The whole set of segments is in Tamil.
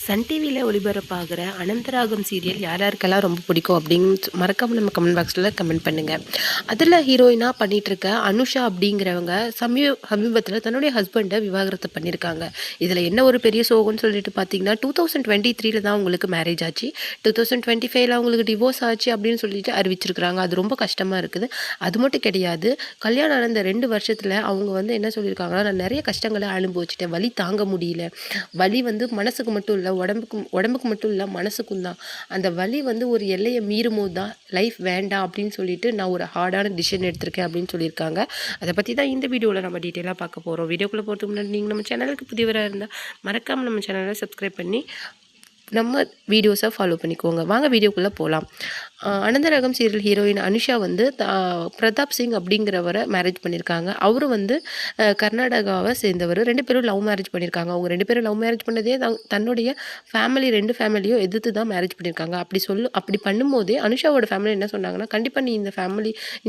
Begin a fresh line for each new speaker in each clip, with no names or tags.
சன் டிவியில் ஒளிபரப்பாகிற அனந்தராகம் சீரியல் யார் யாருக்கெல்லாம் ரொம்ப பிடிக்கும் அப்படின்னு மறக்காமல் நம்ம கமெண்ட் பாக்ஸில் கமெண்ட் பண்ணுங்கள். அதில் ஹீரோயினாக பண்ணிகிட்ருக்க அனுஷா அப்படிங்கிறவங்க சமீபத்தில் தன்னுடைய ஹஸ்பண்டை விவாகரத்து பண்ணியிருக்காங்க. இதில் என்ன ஒரு பெரிய சோகம்னு சொல்லிட்டு பார்த்தீங்கன்னா 2023 தான் அவங்களுக்கு மேரேஜ் ஆச்சு. 2025 அவங்களுக்கு டிவோர்ஸ் ஆச்சு அப்படின்னு சொல்லிட்டு அறிவிச்சிருக்கிறாங்க. அது ரொம்ப கஷ்டமாக இருக்குது. அது மட்டும் கிடையாது, கல்யாணம் ஆன இந்த 2 வருஷத்தில் அவங்க வந்து என்ன சொல்லியிருக்காங்கன்னா, நான் நிறைய கஷ்டங்களை அனுபவிச்சிட்டேன், வலி தாங்க முடியல. வலி வந்து மனசுக்கு மட்டும் இல்லை, உடம்புக்கு மட்டும் இல்லை, மனசுக்கும் தான். அந்த வலி வந்து ஒரு எல்லையை மீறும் போது தான் லைஃப் வேண்டாம் அப்படின்னு சொல்லிட்டு நான் ஒரு ஹார்டான டிசிஷன் எடுத்திருக்கேன் அப்படின்னு சொல்லியிருக்காங்க. அதை பற்றி தான் இந்த வீடியோவில் நம்ம டீட்டெயிலாக பார்க்க போகிறோம். வீடியோக்குள்ளே போகிறதுக்கு முன்னாடி நீங்கள் நம்ம சேனலுக்கு புதியவராக இருந்தால் மறக்காமல் நம்ம சேனலை சப்ஸ்கிரைப் பண்ணி நம்ம வீடியோஸை ஃபாலோ பண்ணிக்குவோங்க. வாங்க வீடியோக்குள்ளே போகலாம். அனந்தராகம் சீரியல் ஹீரோயின் அனுஷா வந்து பிரதாப் சிங் அப்படிங்கிறவரை மேரேஜ் பண்ணியிருக்காங்க. அவரும் வந்து கர்நாடகாவை சேர்ந்தவர். 2 பேரும் லவ் மேரேஜ் பண்ணியிருக்காங்க. அவங்க 2 பேரும் லவ் மேரேஜ் பண்ணதே தன்னுடைய ஃபேமிலி 2 ஃபேமிலியும் எதிர்த்து தான் மேரேஜ் பண்ணியிருக்காங்க. அப்படி பண்ணும்போதே அனுஷாவோட ஃபேமிலி என்ன சொன்னாங்கன்னா, கண்டிப்பாக நீ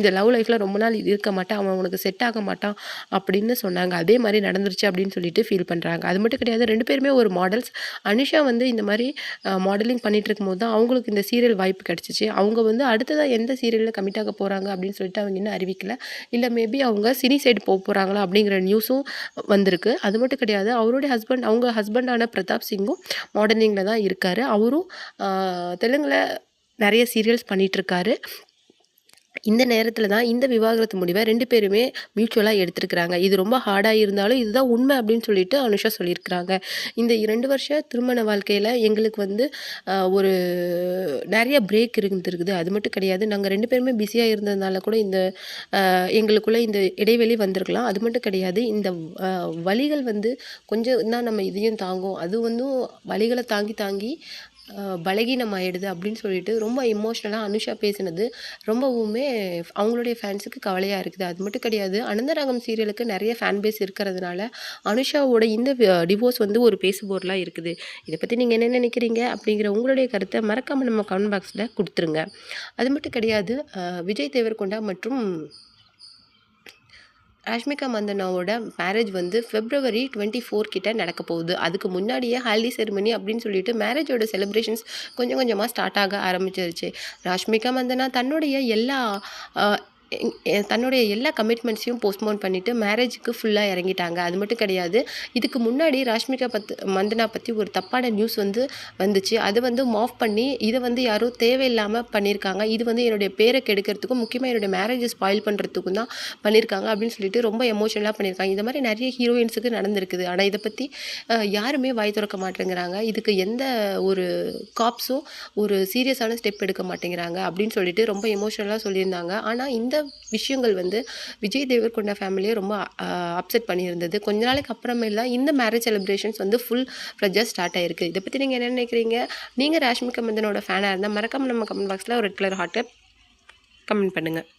இந்த லவ் லைஃப்பில் ரொம்ப நாள் இருக்க மாட்டான், அவன் உனக்கு செட் ஆக மாட்டான் அப்படின்னு சொன்னாங்க. அதே மாதிரி நடந்துருச்சு அப்படின்னு சொல்லிட்டு ஃபீல் பண்ணுறாங்க. அது மட்டும் கிடையாது, 2 பேருமே ஒரு மாடல்ஸ். அனுஷா வந்து இந்த மாதிரி மாடலிங் பண்ணிட்டு இருக்கும்போது தான் அவங்களுக்கு இந்த சீரியல் வாய்ப்பு கிடச்சிச்சு. அவங்க வந்து அடுத்ததாக எந்த சீரியலில் கமிட் ஆக போகிறாங்க அப்படின்னு சொல்லிட்டு அவங்க இன்னும் அறிவிக்கல. இல்லை மேபி அவங்க சினி சைடு போகிறாங்களா அப்படிங்கிற நியூஸும் வந்திருக்கு. அது மட்டும் கிடையாது, அவங்க ஹஸ்பண்டான பிரதாப் சிங்கும் மாடலிங்கில் தான் இருக்கார். அவரும் தெலுங்கில் நிறைய சீரியல்ஸ் பண்ணிகிட்ருக்காரு. இந்த நேரத்தில் தான் இந்த விவாகரத்து முடிவை 2 பேருமே மியூச்சுவலாக எடுத்துருக்கிறாங்க. இது ரொம்ப ஹார்டாக இருந்தாலும் இதுதான் உண்மை அப்படின்னு சொல்லிட்டு அனுஷா சொல்லியிருக்கிறாங்க. இந்த 2 வருஷ திருமண வாழ்க்கையில் எங்களுக்கு வந்து ஒரு நிறைய பிரேக் இருந்துருக்குது. அது மட்டும் கிடையாது, நாங்கள் 2 பேருமே பிஸியாக இருந்ததுனால கூட எங்களுக்குள்ளே இந்த இடைவெளி வந்திருக்கலாம். அது மட்டும் கிடையாது, இந்த வலிகள் வந்து கொஞ்சம் தான் நம்ம இதையும் தாங்கும். அது வந்து வலிகளை தாங்கி பலகீனம் ஆகிடுது அப்படின்னு சொல்லிட்டு ரொம்ப எமோஷ்னலாக அனுஷா பேசினது ரொம்பவுமே அவங்களுடைய ஃபேன்ஸுக்கு கவலையாக இருக்குது. அது மட்டும் கிடையாது, அனந்தராகம் சீரியலுக்கு நிறைய ஃபேன் பேஸ் இருக்கிறதுனால அனுஷாவோட இந்த டிவோர்ஸ் வந்து ஒரு பேசுபொருளாக இருக்குது. இதை பற்றி நீங்கள் என்ன நினைக்கிறீங்க அப்படிங்கிற உங்களுடைய கருத்தை மறக்காமல் நம்ம கமெண்ட் பாக்ஸில் கொடுத்துருங்க. அது மட்டும் கிடையாது, விஜய் தேவர்கொண்டா மற்றும் ராஷ்மிகா மந்தனாவோட மேரேஜ் வந்து February 24 கிட்ட நடக்க போகுது. அதுக்கு முன்னாடியே ஹல்தி செரிமனி அப்படின்னு சொல்லிட்டு மேரேஜோட செலிப்ரேஷன்ஸ் கொஞ்சம் கொஞ்சமாக ஸ்டார்ட் ஆக ஆரம்பிச்சிருச்சு. ராஷ்மிகா மந்தனா தன்னுடைய எல்லா கமிட்மெண்ட்ஸையும் போஸ்ட்போன் பண்ணிவிட்டு மேரேஜுக்கு ஃபுல்லாக இறங்கிட்டாங்க. அது மட்டும் கிடையாது, இதுக்கு முன்னாடி ராஷ்மிகா மந்தனா பற்றி ஒரு தப்பான நியூஸ் வந்துச்சு. அதை வந்து மாஃப் பண்ணி இதை வந்து யாரோ தேவையில்லாமல் பண்ணியிருக்காங்க. இது வந்து என்னுடைய பேரை கெடுக்கிறதுக்கும் முக்கியமாக என்னுடைய மேரேஜை ஸ்பாயில் பண்ணுறதுக்கும் தான் பண்ணியிருக்காங்க அப்படின்னு சொல்லிட்டு ரொம்ப எமோஷனலாக பண்ணியிருக்காங்க. இந்த மாதிரி நிறைய ஹீரோயின்ஸுக்கு நடந்திருக்குது. ஆனால் இதை பற்றி யாருமே வாய் திறக்க மாட்டேங்கிறாங்க. இதுக்கு எந்த ஒரு காப்ஸும் ஒரு சீரியஸான ஸ்டெப் எடுக்க மாட்டேங்கிறாங்க அப்படின்னு சொல்லிட்டு ரொம்ப எமோஷனலாக சொல்லியிருந்தாங்க. ஆனால் இந்த விஷயங்கள் வந்து விஜய் தேவர்கொண்டா ஃபேமிலியை ரொம்ப அப்செட் பண்ணியிருந்தது. கொஞ்ச நாளைக்கு அப்புறமேல தான் இந்த மேரேஜ் செலிப்ரேஷன்ஸ் வந்து ஃபுல் ஃப்ளெட்ஜாக ஸ்டார்ட் ஆயிருக்கு. இதை பற்றி நீங்கள் என்ன நினைக்கிறீங்க? நீங்கள் ராஷ்மிகா மந்தனோட ஃபேனாக இருந்தால் மறக்காமல் நம்ம கமெண்ட் பாக்ஸில் ஒரு ரெட் கலர் ஹார்ட்டை கமெண்ட் பண்ணுங்கள்.